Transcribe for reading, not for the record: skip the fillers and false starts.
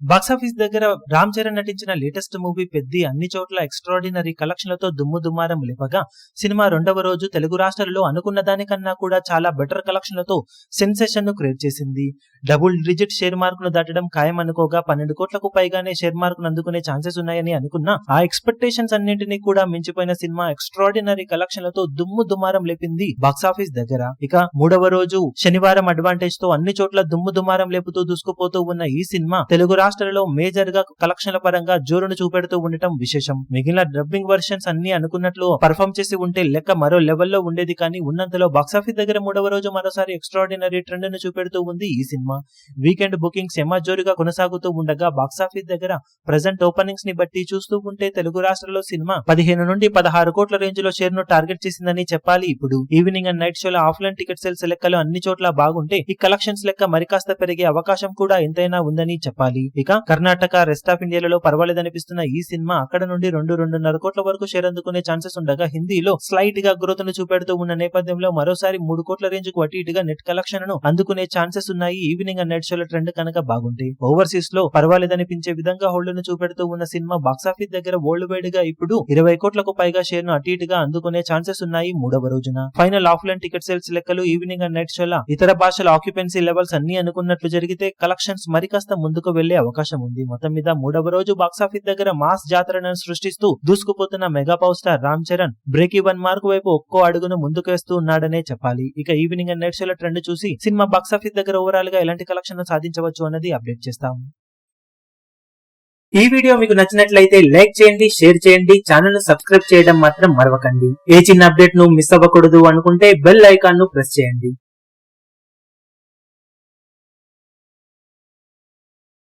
Box office దగ్గర రామ్ చరణ్ నటించిన latest movie Peddi అన్ని చోట్ల ఎక్స్ట్రాడినరీ కలెక్షన్లతో దుమ్ముదుమారం లేపగా సినిమా రెండవ రోజు తెలుగు రాష్ట్రాల్లో అనుకున్న దానికన్నా కూడా చాలా బెటర్ కలెక్షన్లతో సెన్సేషన్ ను క్రియేట్ చేసింది. డబుల్ డిజిట్ షేర్ మార్క్ ను దాటడం ఖాయం అనుకోగా 12 కోట్లకు పైగానే షేర్ మార్క్ ను అందుకునే ఛాన్సెస్ ఉన్నాయని అనుకున్నా ఆ ఎక్స్పెక్టేషన్స్ అన్నింటినీ కూడా మించిపోయిన సినిమా ఎక్స్ట్రాడినరీ కలెక్షన్లతో దుమ్ముదుమారం లేపింది బాక్సాఫీస్ దగ్గర. ఇక మూడవ రోజు శనివారం అడ్వాంటేజ్ తో అన్ని చోట్ల దుమ్ముదుమారం లేపుతూ దూసుకుపోతూ ఉన్న ఈ సినిమా తెలుగు రాష్ట్రాలలో మేజర్ గా కలెక్షన్ల పరంగా జోరును చూపెడుతూ ఉండటం విశేషం. మిగిలిన డబ్బింగ్ వర్షన్స్ అన్ని అనుకున్నట్లు పర్ఫామ్ చేసి ఉంటే లెక్క మరో లెవెల్లో ఉండేది, కానీ ఉన్నంతలో బాక్సాఫీస్ దగ్గర మూడవ రోజు మరోసారి ఎక్స్ట్రాడినరీ ట్రెండ్ ను చూపెడుతూ ఉంది ఈ సినిమా. వీకెండ్ బుకింగ్స్ జోరుగా కొనసాగుతూ ఉండగా బాక్సాఫీస్ దగ్గర ప్రెజెంట్ ఓపెనింగ్స్ ని బట్టి చూస్తూ ఉంటే తెలుగు రాష్ట్రాల్లో సినిమా 15 నుండి 16 కోట్ల రేంజ్ లో షేర్ ను టార్గెట్ చేసిందని చెప్పాలి. ఇప్పుడు ఈవినింగ్ అండ్ నైట్ షోల ఆఫ్లైన్ టికెట్ సేల్స్ లెక్కలు అన్ని చోట్ల బాగుంటే ఈ కలెక్షన్స్ లెక్క మరికాస్త పెరిగే అవకాశం కూడా ఎంతైనా ఉందని చెప్పాలి. ఇక కర్ణాటక, రెస్ట్ ఆఫ్ ఇండియాలలో పర్వాలేదనిపిస్తున్న ఈ సినిమా అక్కడ నుండి 2-2.5 కోట్ల వరకు షేర్ అందుకునే ఛాన్సెస్ ఉండగా హిందీలో స్లైట్ గా గ్రోత్ ను చూపెడుతూ ఉన్న నేపథ్యంలో మరోసారి 3 కోట్ల రేంజ్ కు అటు ఇటుగా నెట్ కలెక్షన్ ను అందుకునే ఛాన్సెస్ ఉన్నాయి. ఈవినింగ్ అండ్ నైట్ షోల ట్రెండ్ కనుక బాగుంటే ఓవర్సీస్ లో పర్వాలేదనిపించే విధంగా హోల్డ్ ను చూపెడుతూ ఉన్న సినిమా బాక్సాఫీస్ దగ్గర వరల్డ్ వైడ్ గా ఇప్పుడు 20 కోట్లకు పైగా షేర్ ను అటు ఇటుగా అందుకునే ఛాన్సెస్ ఉన్నాయి మూడవ రోజున. ఫైనల్ ఆఫ్లైన్ టికెట్ సేల్స్ లెక్కలు, ఈవినింగ్ అండ్ నైట్ షోల ఇతర భాషల ఆక్యుపెన్సీ లెవెల్స్ అన్ని అనుకున్నట్లు జరిగితే కలెక్షన్స్ మరికాస్త ముందుకు వెళ్లే అవకాశం ఉంది. మొత్తం మీద మూడవ రోజు బాక్సాఫీస్ దగ్గర మాస్ జాతరను సృష్టిస్తూ దూసుకుపోతున్న mega power star Ram Charan break even mark వైపు ఒక్కో అడుగును ముందుకు వేస్తూ ఉన్నాడనే చెప్పాలి. ఇక ఈవినింగ్ అండ్ నైట్ షోల ట్రెండ్ చూసి సినిమా బాక్సాఫీస్ దగ్గర ఓవరాల్ గా ఎలాంటి కలెక్షన్ సాధించవచ్చు అన్నది అప్డేట్ చేస్తాం. ఈ వీడియో మీకు నచ్చినట్లయితే లైక్ చేయండి, షేర్ చేయండి, ఛానల్ ను సబ్స్క్రైబ్ చేయడం మాత్రం మరవకండి. ఏ చిన్న అప్డేట్ ను మిస్ అవ్వకూడదు అనుకుంటే బెల్ ఐకాన్ ను ప్రెస్ చేయండి.